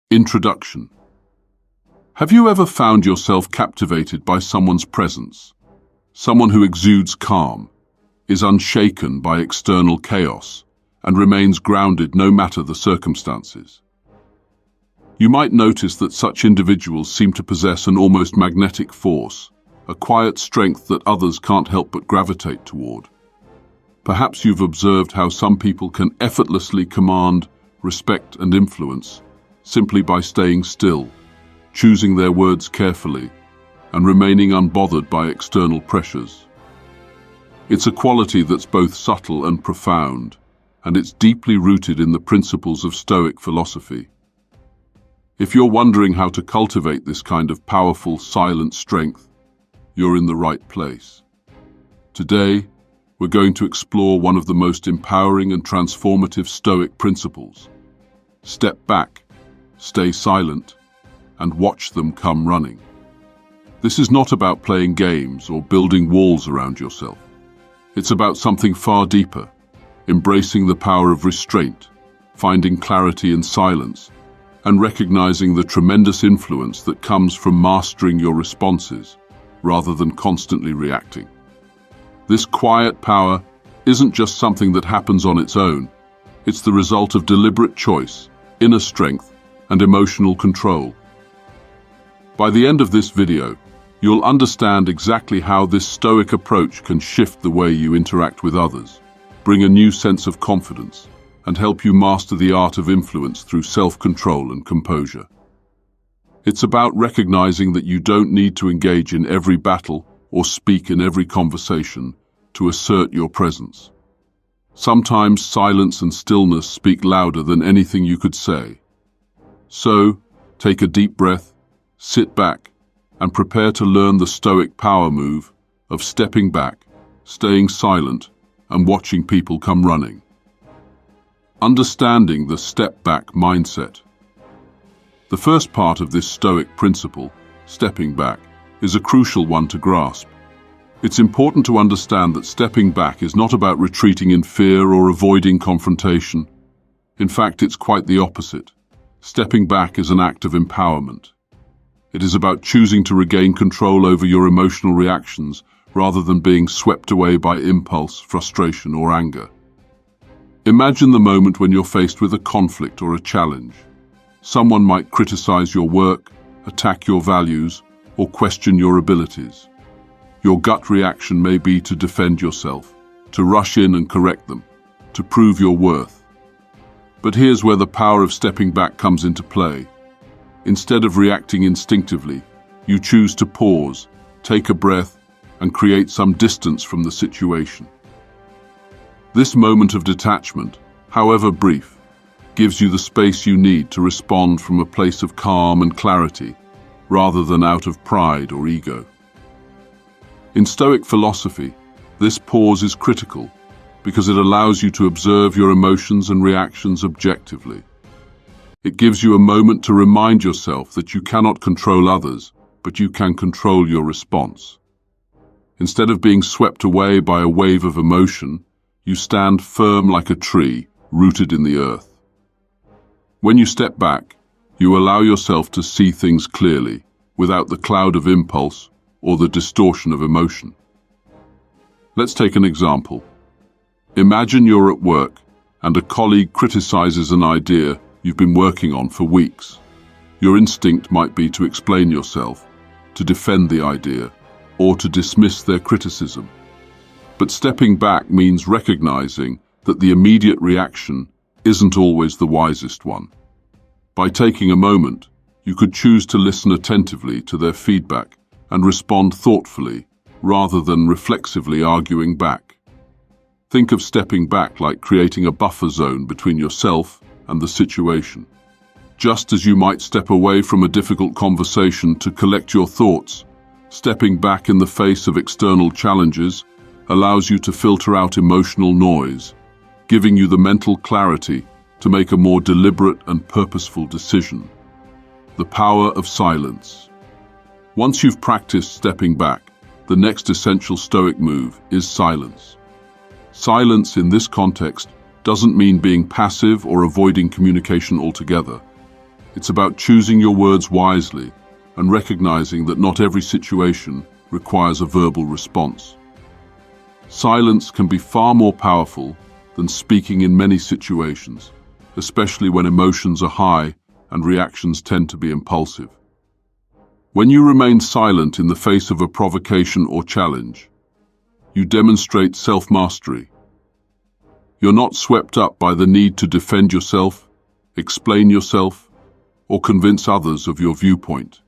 Introduction. Have you ever found yourself captivated by someone's presence? Someone who exudes calm, is unshaken by external chaos, and remains grounded no matter the circumstances. You might notice that such individuals seem to possess an almost magnetic force, a quiet strength that others can't help but gravitate toward. Perhaps you've observed how some people can effortlessly command respect and influence simply by staying still, choosing their words carefully, and remaining unbothered by external pressures. It's a quality that's both subtle and profound, and it's deeply rooted in the principles of Stoic philosophy. If you're wondering how to cultivate this kind of powerful, silent strength, you're in the right place. Today, we're going to explore one of the most empowering and transformative Stoic principles. Step back, stay silent, and watch them come running. This is not about playing games or building walls around yourself. It's about something far deeper, embracing the power of restraint, finding clarity in silence, and recognizing the tremendous influence that comes from mastering your responses rather than constantly reacting. This quiet power isn't just something that happens on its own. It's the result of deliberate choice, inner strength, and emotional control. By the end of this video, you'll understand exactly how this Stoic approach can shift the way you interact with others, bring a new sense of confidence, and help you master the art of influence through self-control and composure. It's about recognizing that you don't need to engage in every battle or speak in every conversation to assert your presence. Sometimes silence and stillness speak louder than anything you could say. So, take a deep breath, sit back, and prepare to learn the Stoic power move of stepping back, staying silent, and watching people come running. Understanding the step-back mindset. The first part of this Stoic principle, stepping back, is a crucial one to grasp. It's important to understand that stepping back is not about retreating in fear or avoiding confrontation. In fact, it's quite the opposite. Stepping back is an act of empowerment. It is about choosing to regain control over your emotional reactions rather than being swept away by impulse, frustration, or anger. Imagine the moment when you're faced with a conflict or a challenge. Someone might criticize your work, attack your values, or question your abilities. Your gut reaction may be to defend yourself, to rush in and correct them, to prove your worth. But here's where the power of stepping back comes into play. Instead of reacting instinctively, you choose to pause, take a breath, and create some distance from the situation. This moment of detachment, however brief, gives you the space you need to respond from a place of calm and clarity, rather than out of pride or ego. In Stoic philosophy, this pause is critical because it allows you to observe your emotions and reactions objectively. It gives you a moment to remind yourself that you cannot control others, but you can control your response. Instead of being swept away by a wave of emotion, you stand firm like a tree, rooted in the earth. When you step back, you allow yourself to see things clearly, without the cloud of impulse or the distortion of emotion. Let's take an example. Imagine you're at work and a colleague criticizes an idea you've been working on for weeks. Your instinct might be to explain yourself, to defend the idea, or to dismiss their criticism. But stepping back means recognizing that the immediate reaction isn't always the wisest one. By taking a moment, you could choose to listen attentively to their feedback and respond thoughtfully, rather than reflexively arguing back. Think of stepping back like creating a buffer zone between yourself and the situation. Just as you might step away from a difficult conversation to collect your thoughts, stepping back in the face of external challenges allows you to filter out emotional noise, giving you the mental clarity to make a more deliberate and purposeful decision. The power of silence. Once you've practiced stepping back, the next essential Stoic move is silence. Silence in this context doesn't mean being passive or avoiding communication altogether. It's about choosing your words wisely and recognizing that not every situation requires a verbal response. Silence can be far more powerful than speaking in many situations, especially when emotions are high and reactions tend to be impulsive. When you remain silent in the face of a provocation or challenge, you demonstrate self-mastery. You're not swept up by the need to defend yourself, explain yourself, or convince others of your viewpoint.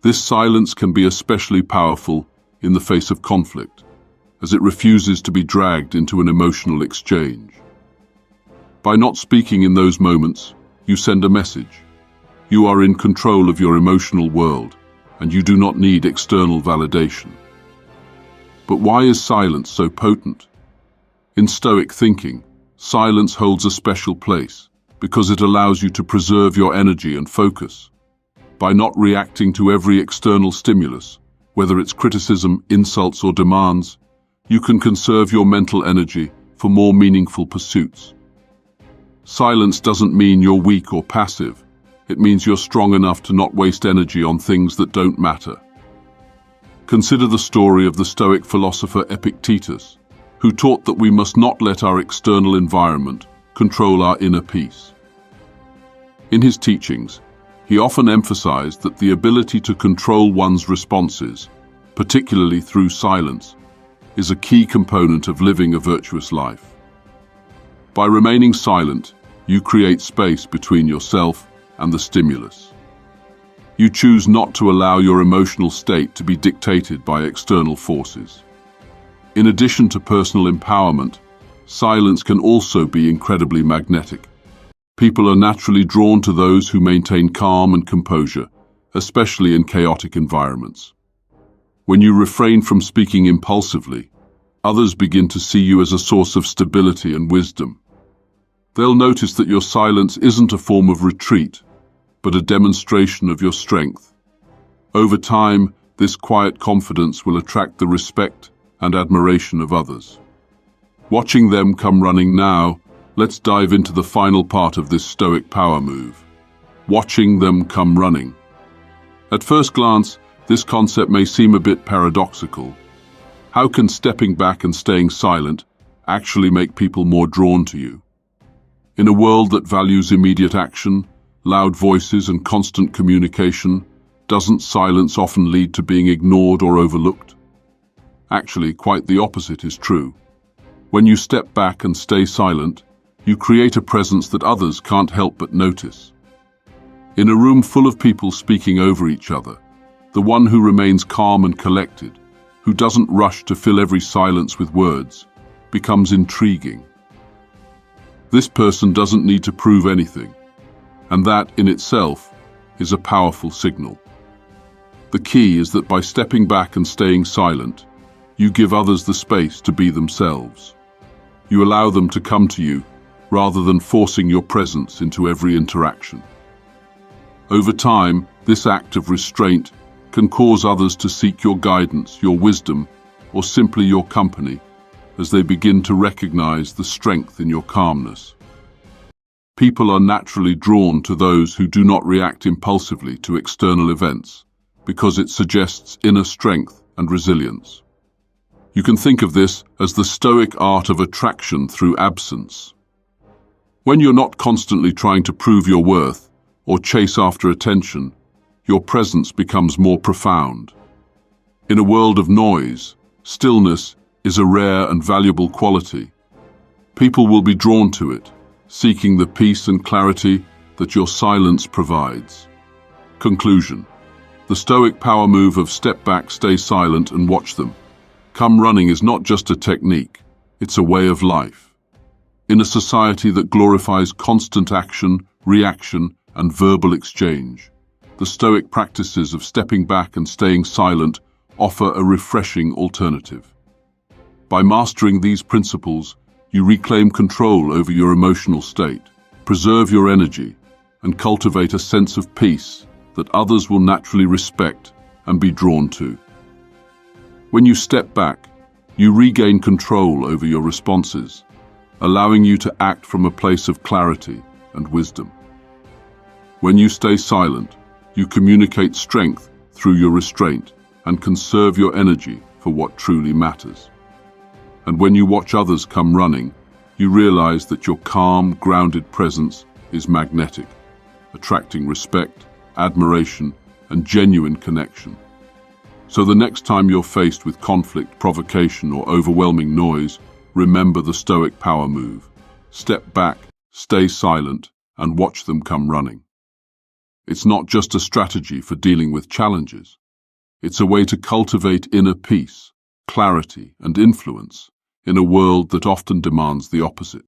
This silence can be especially powerful in the face of conflict, as it refuses to be dragged into an emotional exchange. By not speaking in those moments, you send a message. You are in control of your emotional world, and you do not need external validation. But why is silence so potent? In Stoic thinking, silence holds a special place because it allows you to preserve your energy and focus. By not reacting to every external stimulus, whether it's criticism, insults, or demands, you can conserve your mental energy for more meaningful pursuits. Silence doesn't mean you're weak or passive. It means you're strong enough to not waste energy on things that don't matter. Consider the story of the Stoic philosopher Epictetus, who taught that we must not let our external environment control our inner peace. In his teachings, he often emphasized that the ability to control one's responses, particularly through silence, is a key component of living a virtuous life. By remaining silent, you create space between yourself and the stimulus. You choose not to allow your emotional state to be dictated by external forces. In addition to personal empowerment, silence can also be incredibly magnetic. People are naturally drawn to those who maintain calm and composure, especially in chaotic environments. When you refrain from speaking impulsively, others begin to see you as a source of stability and wisdom. They'll notice that your silence isn't a form of retreat, but a demonstration of your strength. Over time, this quiet confidence will attract the respect and admiration of others. Watching them come running now, let's dive into the final part of this Stoic power move. Watching them come running. At first glance, this concept may seem a bit paradoxical. How can stepping back and staying silent actually make people more drawn to you? In a world that values immediate action, loud voices, and constant communication, doesn't silence often lead to being ignored or overlooked? Actually, quite the opposite is true. When you step back and stay silent, you create a presence that others can't help but notice. In a room full of people speaking over each other, the one who remains calm and collected, who doesn't rush to fill every silence with words, becomes intriguing. This person doesn't need to prove anything, and that in itself is a powerful signal. The key is that by stepping back and staying silent, you give others the space to be themselves. You allow them to come to you rather than forcing your presence into every interaction. Over time, this act of restraint can cause others to seek your guidance, your wisdom, or simply your company as they begin to recognize the strength in your calmness. People are naturally drawn to those who do not react impulsively to external events because it suggests inner strength and resilience. You can think of this as the Stoic art of attraction through absence. When you're not constantly trying to prove your worth or chase after attention, your presence becomes more profound. In a world of noise, stillness is a rare and valuable quality. People will be drawn to it, seeking the peace and clarity that your silence provides. Conclusion. The Stoic power move of step back, stay silent, and watch them come running is not just a technique, it's a way of life. In a society that glorifies constant action, reaction, and verbal exchange, the Stoic practices of stepping back and staying silent offer a refreshing alternative. By mastering these principles, you reclaim control over your emotional state, preserve your energy, and cultivate a sense of peace that others will naturally respect and be drawn to. When you step back, you regain control over your responses, allowing you to act from a place of clarity and wisdom. When you stay silent, you communicate strength through your restraint and conserve your energy for what truly matters. And when you watch others come running, you realize that your calm, grounded presence is magnetic, attracting respect, admiration, and genuine connection. So the next time you're faced with conflict, provocation, or overwhelming noise, remember the Stoic power move. Step back, stay silent, and watch them come running. It's not just a strategy for dealing with challenges. It's a way to cultivate inner peace, clarity, and influence in a world that often demands the opposite.